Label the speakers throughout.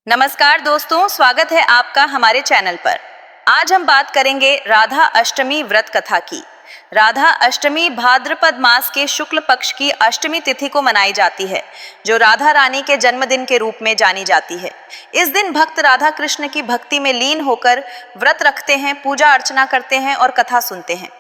Speaker 1: नमस्कार दोस्तों, स्वागत है आपका हमारे चैनल पर। आज हम बात करेंगे राधा अष्टमी व्रत कथा की। राधा अष्टमी भाद्रपद मास के शुक्ल पक्ष की अष्टमी तिथि को मनाई जाती है, जो राधा रानी के जन्मदिन के रूप में जानी जाती है। इस दिन भक्त राधा कृष्ण की भक्ति में लीन होकर व्रत रखते हैं, पूजा अर्चना करते हैं और कथा सुनते हैं।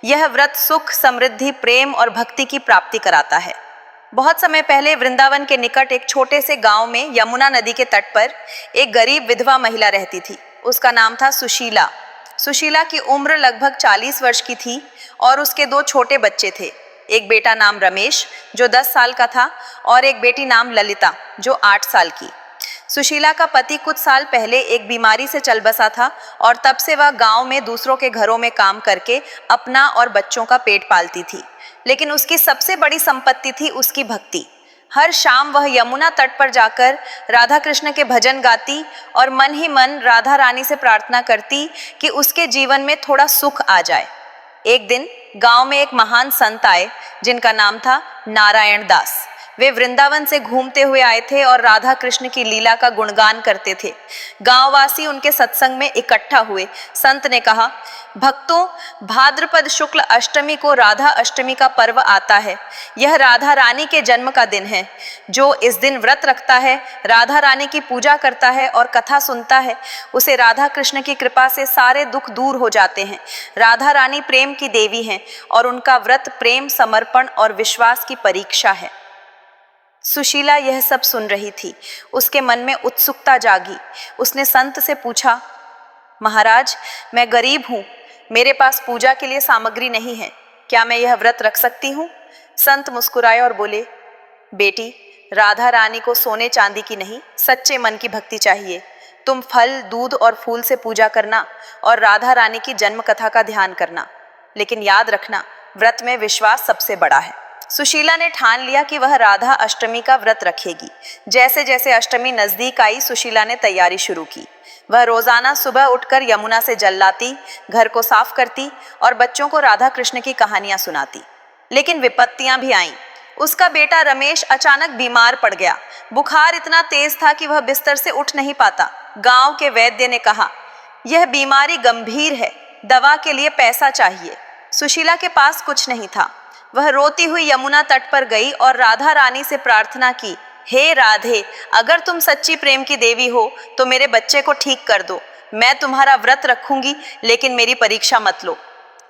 Speaker 1: यह व्रत सुख, समृद्धि, प्रेम और भक्ति की प्राप्ति कराता है। बहुत समय पहले वृंदावन के निकट एक छोटे से गांव में यमुना नदी के तट पर एक गरीब विधवा महिला रहती थी। उसका नाम था सुशीला। सुशीला की उम्र लगभग 40 वर्ष की थी और उसके दो छोटे बच्चे थे। एक बेटा नाम रमेश जो 10 साल का था और एक बेटी नाम ललिता जो 8 साल की। सुशीला का पति कुछ साल पहले एक बीमारी से चल बसा था और तब से वह गांव में दूसरों के घरों में काम करके अपना और बच्चों का पेट पालती थी। लेकिन उसकी सबसे बड़ी संपत्ति थी उसकी भक्ति। हर शाम वह यमुना तट पर जाकर राधा कृष्ण के भजन गाती और मन ही मन राधा रानी से प्रार्थना करती कि उसके जीवन में थोड़ा सुख आ जाए। एक दिन गांव में एक महान संत आए जिनका नाम था नारायण दास। वे वृंदावन से घूमते हुए आए थे और राधा कृष्ण की लीला का गुणगान करते थे। गांववासी उनके सत्संग में इकट्ठा हुए। संत ने कहा, भक्तों, भाद्रपद शुक्ल अष्टमी को राधा अष्टमी का पर्व आता है। यह राधा रानी के जन्म का दिन है। जो इस दिन व्रत रखता है, राधा रानी की पूजा करता है और कथा सुनता है, उसे राधा कृष्ण की कृपा से सारे दुख दूर हो जाते हैं। राधा रानी प्रेम की देवी हैं और उनका व्रत प्रेम, समर्पण और विश्वास की परीक्षा है। सुशीला यह सब सुन रही थी। उसके मन में उत्सुकता जागी। उसने संत से पूछा, महाराज, मैं गरीब हूँ, मेरे पास पूजा के लिए सामग्री नहीं है, क्या मैं यह व्रत रख सकती हूँ? संत मुस्कुराए और बोले, बेटी, राधा रानी को सोने चांदी की नहीं, सच्चे मन की भक्ति चाहिए। तुम फल, दूध और फूल से पूजा करना और राधा रानी की जन्म कथा का ध्यान करना, लेकिन याद रखना, व्रत में विश्वास सबसे बड़ा है। सुशीला ने ठान लिया कि वह राधा अष्टमी का व्रत रखेगी। जैसे जैसे अष्टमी नजदीक आई, सुशीला ने तैयारी शुरू की। वह रोजाना सुबह उठकर यमुना से जल लाती, घर को साफ करती और बच्चों को राधा कृष्ण की कहानियां सुनाती। लेकिन विपत्तियां भी आईं। उसका बेटा रमेश अचानक बीमार पड़ गया। बुखार इतना तेज था कि वह बिस्तर से उठ नहीं पाता। गांव के वैद्य ने कहा, यह बीमारी गंभीर है, दवा के लिए पैसा चाहिए। सुशीला के पास कुछ नहीं था। वह रोती हुई यमुना तट पर गई और राधा रानी से प्रार्थना की, हे राधे, अगर तुम सच्ची प्रेम की देवी हो तो मेरे बच्चे को ठीक कर दो। मैं तुम्हारा व्रत रखूंगी, लेकिन मेरी परीक्षा मत लो।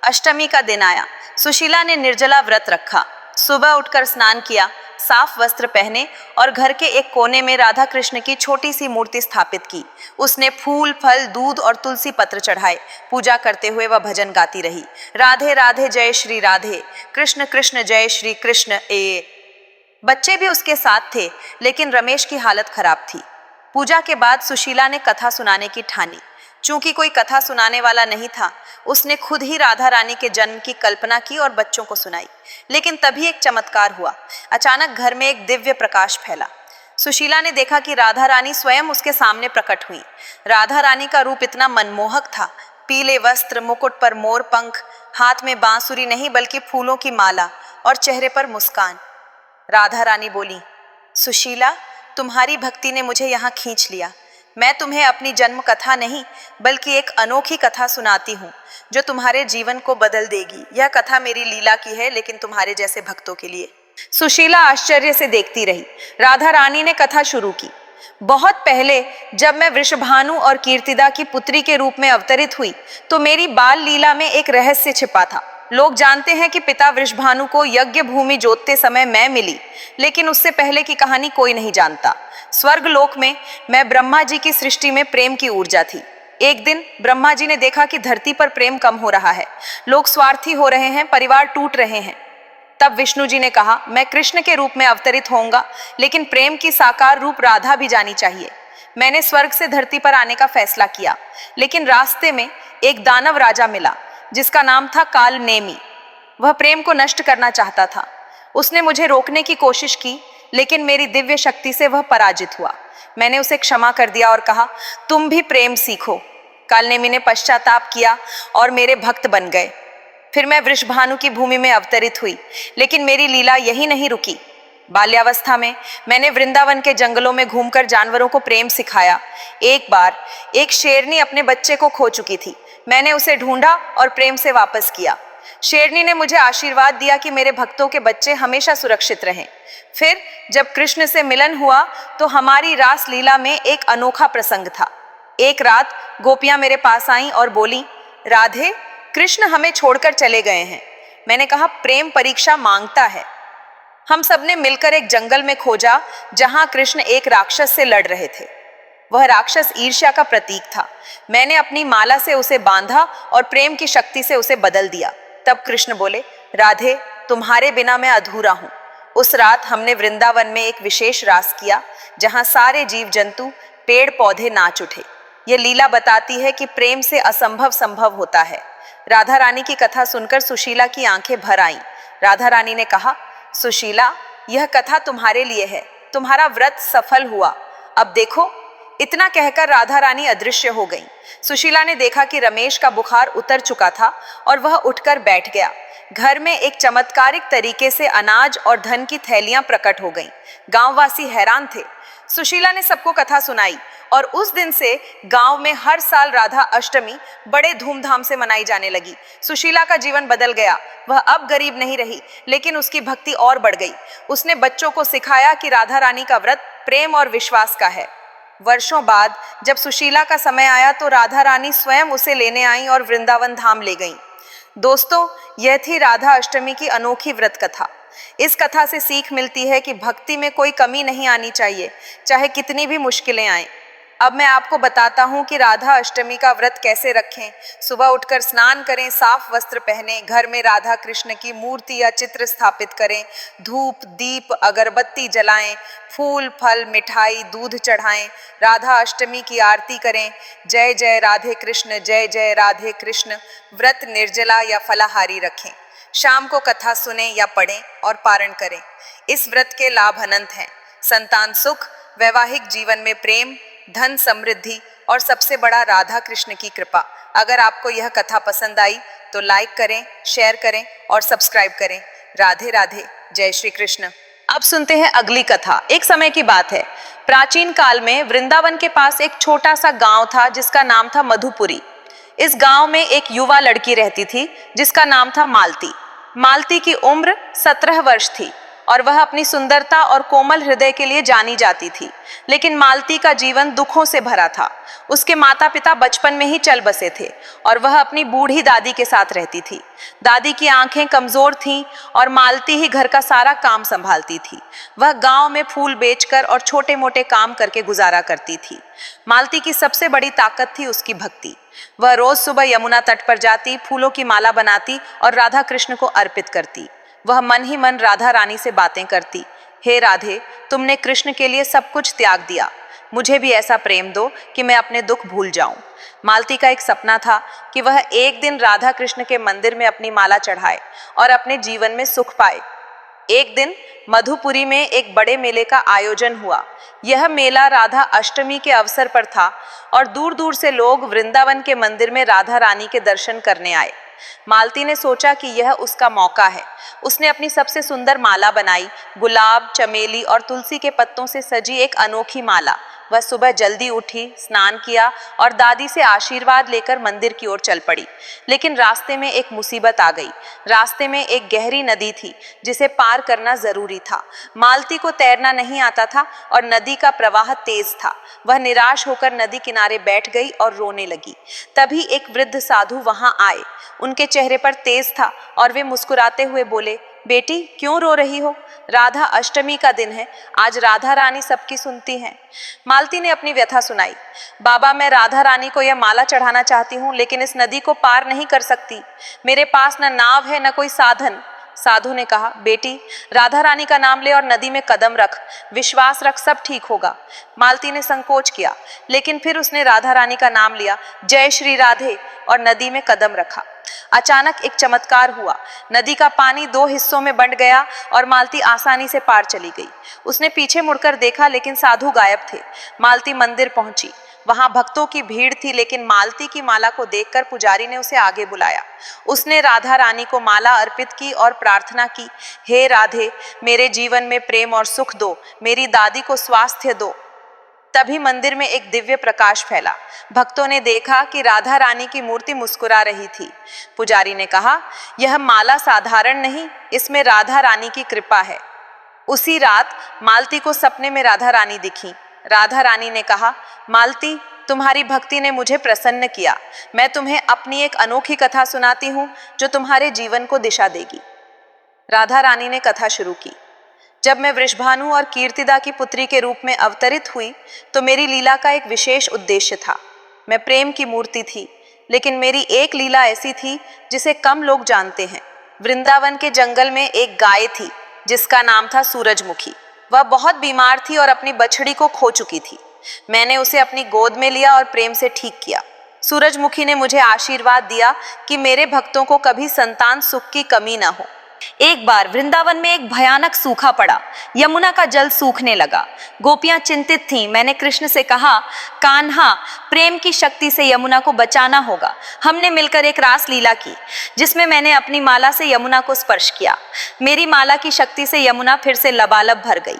Speaker 1: अष्टमी का दिन आया। सुशीला ने निर्जला व्रत रखा। सुबह उठकर स्नान किया, साफ वस्त्र पहने और घर के एक कोने में राधा कृष्ण की छोटी सी मूर्ति स्थापित की। उसने फूल, फल, दूध और तुलसी पत्र चढ़ाए। पूजा करते हुए वह भजन गाती रही, राधे राधे जय श्री राधे, कृष्ण कृष्ण जय श्री कृष्ण ए। बच्चे भी उसके साथ थे, लेकिन रमेश की हालत खराब थी। पूजा के बाद सुशीला ने कथा सुनाने की ठानी। चूंकि कोई कथा सुनाने वाला नहीं था, उसने खुद ही राधा रानी के जन्म की कल्पना की और बच्चों को सुनाई। लेकिन तभी एक चमत्कार हुआ। अचानक घर में एक दिव्य प्रकाश फैला। सुशीला ने देखा कि राधा रानी स्वयं उसके सामने प्रकट हुई। राधा रानी का रूप इतना मनमोहक था। पीले वस्त्र, मुकुट पर मोर पंख, हाथ में बांसुरी नहीं बल्कि फूलों की माला और चेहरे पर मुस्कान। राधा रानी बोली, सुशीला, तुम्हारी भक्ति ने मुझे यहाँ खींच लिया। मैं तुम्हें अपनी जन्म कथा नहीं बल्कि एक अनोखी कथा सुनाती हूँ जो तुम्हारे जीवन को बदल देगी। यह कथा मेरी लीला की है, लेकिन तुम्हारे जैसे भक्तों के लिए। सुशीला आश्चर्य से देखती रही। राधा रानी ने कथा शुरू की। बहुत पहले जब मैं वृषभानु और कीर्तिदा की पुत्री के रूप में अवतरित हुई तो मेरी बाल लीला में एक रहस्य छिपा था। लोग जानते हैं कि पिता वृषभानु को यज्ञ भूमि जोतते समय मैं मिली, लेकिन उससे पहले की कहानी कोई नहीं जानता। स्वर्ग लोक में मैं ब्रह्मा जी की सृष्टि में प्रेम की ऊर्जा थी। एक दिन ब्रह्मा जी ने देखा कि धरती पर प्रेम कम हो रहा है, लोग स्वार्थी हो रहे हैं, परिवार टूट रहे हैं। तब विष्णु जी ने कहा, मैं कृष्ण के रूप में अवतरित होऊंगा, लेकिन प्रेम की साकार रूप राधा भी जानी चाहिए। मैंने स्वर्ग से धरती पर आने का फैसला किया, लेकिन रास्ते में एक दानव राजा मिला जिसका नाम था काल नेमी। वह प्रेम को नष्ट करना चाहता था। उसने मुझे रोकने की कोशिश की, लेकिन मेरी दिव्य शक्ति से वह पराजित हुआ। मैंने उसे क्षमा कर दिया और कहा, तुम भी प्रेम सीखो। कालनेमी ने पश्चाताप किया और मेरे भक्त बन गए। फिर मैं वृषभानु की भूमि में अवतरित हुई, लेकिन मेरी लीला यही नहीं रुकी। बाल्यावस्था में मैंने वृंदावन के जंगलों में घूमकर जानवरों को प्रेम सिखाया। एक बार एक शेरनी अपने बच्चे को खो चुकी थी। मैंने उसे ढूंढा और प्रेम से वापस किया। शेरनी ने मुझे आशीर्वाद दिया कि मेरे भक्तों के बच्चे हमेशा सुरक्षित रहें। फिर जब कृष्ण से मिलन हुआ तो हमारी रास लीला में एक अनोखा प्रसंग था। एक रात गोपियां मेरे पास आईं और बोली, राधे, कृष्ण हमें छोड़कर चले गए हैं। मैंने कहा, प्रेम परीक्षा मांगता है। हम सबने मिलकर एक जंगल में खोजा जहां कृष्ण एक राक्षस से लड़ रहे थे। वह राक्षस ईर्ष्या का प्रतीक था। मैंने अपनी माला से उसे बांधा और प्रेम की शक्ति से उसे बदल दिया। तब कृष्ण बोले, राधे, तुम्हारे बिना मैं अधूरा हूं। उस रात हमने वृंदावन में एक विशेष रास किया जहां सारे जीव जंतु, पेड़ पौधे नाच उठे। ये लीला बताती है कि प्रेम से असंभव संभव होता है। राधा रानी की कथा सुनकर सुशीला की आंखें भर आईं। राधा रानी ने कहा, सुशीला, यह कथा तुम्हारे लिए है। तुम्हारा व्रत सफल हुआ। अब देखो। इतना कहकर राधा रानी अदृश्य हो गई। सुशीला ने देखा कि रमेश का बुखार उतर चुका था और वह उठकर बैठ गया। घर में एक चमत्कारिक तरीके से अनाज और धन की थैलियां प्रकट हो गईं। गांववासी हैरान थे। सुशीला ने सबको कथा सुनाई और उस दिन से गांव में हर साल राधा अष्टमी बड़े धूमधाम से मनाई जाने लगी। सुशीला का जीवन बदल गया। वह अब गरीब नहीं रही, लेकिन उसकी भक्ति और बढ़ गई। उसने बच्चों को सिखाया कि राधा रानी का व्रत प्रेम और विश्वास का है। वर्षों बाद जब सुशीला का समय आया तो राधा रानी स्वयं उसे लेने आई और वृंदावन धाम ले गईं। दोस्तों, यह थी राधा अष्टमी की अनोखी व्रत कथा। इस कथा से सीख मिलती है कि भक्ति में कोई कमी नहीं आनी चाहिए, चाहे कितनी भी मुश्किलें आएं। अब मैं आपको बताता हूँ कि राधा अष्टमी का व्रत कैसे रखें। सुबह उठकर स्नान करें, साफ वस्त्र पहनें, घर में राधा कृष्ण की मूर्ति या चित्र स्थापित करें, धूप, दीप, अगरबत्ती जलाएं, फूल, फल, मिठाई, दूध चढ़ाएं, राधा अष्टमी की आरती करें। जय जय राधे कृष्ण, जय जय राधे कृष्ण। व्रत निर्जला या फलाहारी रखें। शाम को कथा सुनें या पढ़ें और पारण करें। इस व्रत के लाभ अनंत हैं। संतान सुख, वैवाहिक जीवन में प्रेम, धन समृद्धि और सबसे बड़ा राधा कृष्ण की कृपा। अगर आपको यह कथा पसंद आई तो लाइक करें, शेयर करें और सब्सक्राइब करें। राधे राधे, जय श्री कृष्ण। अब सुनते हैं अगली कथा। एक समय की बात है। प्राचीन काल में वृंदावन के पास एक छोटा सा गांव था जिसका नाम था मधुपुरी। इस गांव में एक युवा लड़की रहती थी जिसका नाम था मालती। मालती की उम्र 17 वर्ष थी और वह अपनी सुंदरता और कोमल हृदय के लिए जानी जाती थी। लेकिन मालती का जीवन दुखों से भरा था। उसके माता पिता बचपन में ही चल बसे थे और वह अपनी बूढ़ी दादी के साथ रहती थी। दादी की आंखें कमजोर थीं और मालती ही घर का सारा काम संभालती थी। वह गांव में फूल बेचकर और छोटे मोटे काम करके गुजारा करती थी। मालती की सबसे बड़ी ताकत थी उसकी भक्ति। वह रोज सुबह यमुना तट पर जाती, फूलों की माला बनाती और राधा कृष्ण को अर्पित करती। वह मन ही मन राधा रानी से बातें करती। हे राधे, तुमने कृष्ण के लिए सब कुछ त्याग दिया। मुझे भी ऐसा प्रेम दो कि मैं अपने दुख भूल जाऊं। मालती का एक सपना था कि वह एक दिन राधा कृष्ण के मंदिर में अपनी माला चढ़ाए और अपने जीवन में सुख पाए। एक दिन मधुपुरी में एक बड़े मेले का आयोजन हुआ। यह मेला राधा अष्टमी के अवसर पर था और दूर दूर से लोग वृंदावन के मंदिर में राधा रानी के दर्शन करने आए। मालती ने सोचा कि यह उसका मौका है। उसने अपनी सबसे सुंदर माला बनाई, गुलाब, चमेली और तुलसी के पत्तों से सजी एक अनोखी माला। वह सुबह जल्दी उठी, स्नान किया और दादी से आशीर्वाद लेकर मंदिर की ओर चल पड़ी। लेकिन रास्ते में एक मुसीबत आ गई। रास्ते में एक गहरी नदी थी जिसे पार करना जरूरी था। मालती को तैरना नहीं आता था और नदी का प्रवाह तेज था। वह निराश होकर नदी किनारे बैठ गई और रोने लगी। तभी एक वृद्ध साधु वहां आए। उनके चेहरे पर तेज था और वे मुस्कुराते हुए बोले, बेटी, क्यों रो रही हो? राधा अष्टमी का दिन है। आज राधा रानी सबकी सुनती हैं। मालती ने अपनी व्यथा सुनाई। बाबा, मैं राधा रानी को यह माला चढ़ाना चाहती हूँ, लेकिन इस नदी को पार नहीं कर सकती। मेरे पास न नाव है न कोई साधन। साधु ने कहा, बेटी, राधा रानी का नाम ले और नदी में कदम रख, विश्वास रख, सब ठीक होगा। मालती ने संकोच किया, लेकिन फिर उसने राधा रानी का नाम लिया, जय श्री राधे, और नदी में कदम रखा। अचानक एक चमत्कार हुआ। नदी का पानी 2 हिस्सों में बंट गया और मालती आसानी से पार चली गई। उसने पीछे मुड़कर देखा, लेकिन साधु गायब थे। मालती मंदिर पहुंची। वहां भक्तों की भीड़ थी, लेकिन मालती की माला को देखकर पुजारी ने उसे आगे बुलाया। उसने राधा रानी को माला अर्पित की और प्रार्थना की, हे राधे, मेरे जीवन में प्रेम और सुख दो, मेरी दादी को स्वास्थ्य दो। तभी मंदिर में एक दिव्य प्रकाश फैला। भक्तों ने देखा कि राधा रानी की मूर्ति मुस्कुरा रही थी। पुजारी ने कहा, यह माला साधारण नहीं, इसमें राधा रानी की कृपा है। उसी रात मालती को सपने में राधा रानी दिखी। राधा रानी ने कहा, मालती, तुम्हारी भक्ति ने मुझे प्रसन्न किया। मैं तुम्हें अपनी एक अनोखी कथा सुनाती हूँ जो तुम्हारे जीवन को दिशा देगी। राधा रानी ने कथा शुरू की। जब मैं वृषभानु और कीर्तिदा की पुत्री के रूप में अवतरित हुई तो मेरी लीला का एक विशेष उद्देश्य था। मैं प्रेम की मूर्ति थी, लेकिन मेरी एक लीला ऐसी थी जिसे कम लोग जानते हैं। वृंदावन के जंगल में एक गाय थी जिसका नाम था सूरजमुखी। वह बहुत बीमार थी और अपनी बछड़ी को खो चुकी थी। मैंने उसे अपनी गोद में लिया और प्रेम से ठीक किया। सूरजमुखी ने मुझे आशीर्वाद दिया कि मेरे भक्तों को कभी संतान सुख की कमी न हो। एक बार वृंदावन में एक भयानक सूखा पड़ा। यमुना का जल सूखने लगा। गोपियां चिंतित थीं। मैंने कृष्ण से कहा, कान्हा, प्रेम की शक्ति से यमुना को बचाना होगा। हमने मिलकर एक रास लीला की जिसमें मैंने अपनी माला से यमुना को स्पर्श किया। मेरी माला की शक्ति से यमुना फिर से लबालब भर गई।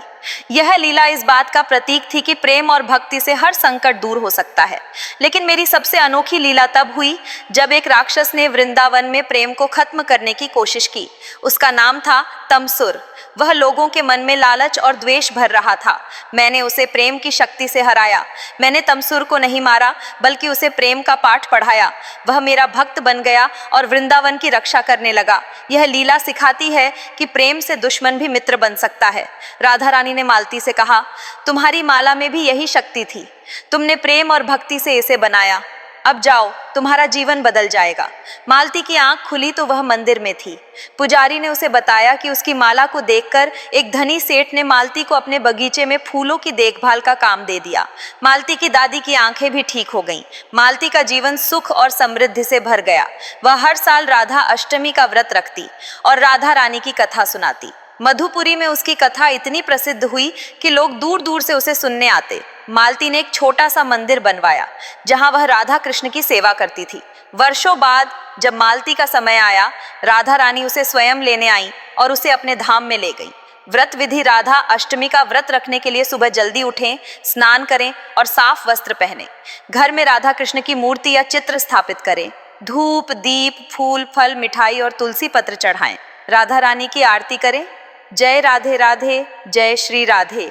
Speaker 1: यह लीला इस बात का प्रतीक थी कि प्रेम और भक्ति से हर संकट दूर हो सकता है। लेकिन मेरी सबसे अनोखी लीला तब हुई जब एक राक्षस ने वृंदावन में प्रेम को खत्म करने की कोशिश की। उसका नाम था तमसुर। वह लोगों के मन में लालच और द्वेष भर रहा था। मैंने उसे प्रेम की शक्ति से हराया। मैंने तमसुर को नहीं मारा, बल्कि उसे प्रेम का पाठ पढ़ाया। वह मेरा भक्त बन गया और वृंदावन की रक्षा करने लगा। यह लीला सिखाती है कि प्रेम से दुश्मन भी मित्र बन सकता है। राधा रानी ने मालती से कहा, तुम्हारी माला में भी यही शक्ति थी। तुमने प्रेम और भक्ति से इसे बनाया। अब जाओ, तुम्हारा जीवन बदल जाएगा। मालती की आंख खुली तो वह मंदिर में थी। पुजारी ने उसे बताया कि उसकी माला को देखकर एक धनी सेठ ने मालती को अपने बगीचे में फूलों की देखभाल का काम दे दिया। मालती की दादी की आंखें भी ठीक हो गईं। मालती का जीवन सुख और समृद्धि से भर गया। वह हर साल राधा अष्टमी का व्रत रखती और राधा रानी की कथा सुनाती। मधुपुरी में उसकी कथा इतनी प्रसिद्ध हुई कि लोग दूर दूर से उसे सुनने आते। मालती ने एक छोटा सा मंदिर बनवाया जहां वह राधा कृष्ण की सेवा करती थी। वर्षों बाद जब मालती का समय आया, राधा रानी उसे स्वयं लेने आई और उसे अपने धाम में ले गई। व्रत विधि: राधा अष्टमी का व्रत रखने के लिए सुबह जल्दी उठें, स्नान करें और साफ वस्त्र पहनें। घर में राधा कृष्ण की मूर्ति या चित्र स्थापित करें। धूप, दीप, फूल, फल, मिठाई और तुलसी पत्र चढ़ाएं। राधा रानी की आरती करें। जय राधे राधे, जय श्री राधे।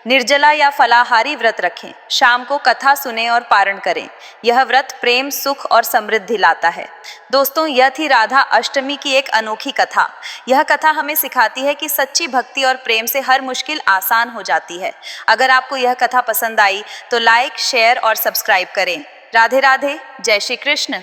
Speaker 1: निर्जला या फलाहारी व्रत रखें। शाम को कथा सुने और पारण करें। यह व्रत प्रेम, सुख और समृद्धि लाता है। दोस्तों, यह थी राधा अष्टमी की एक अनोखी कथा। यह कथा हमें सिखाती है कि सच्ची भक्ति और प्रेम से हर मुश्किल आसान हो जाती है। अगर आपको यह कथा पसंद आई तो लाइक, शेयर और सब्सक्राइब करें। राधे राधे, जय श्री कृष्ण।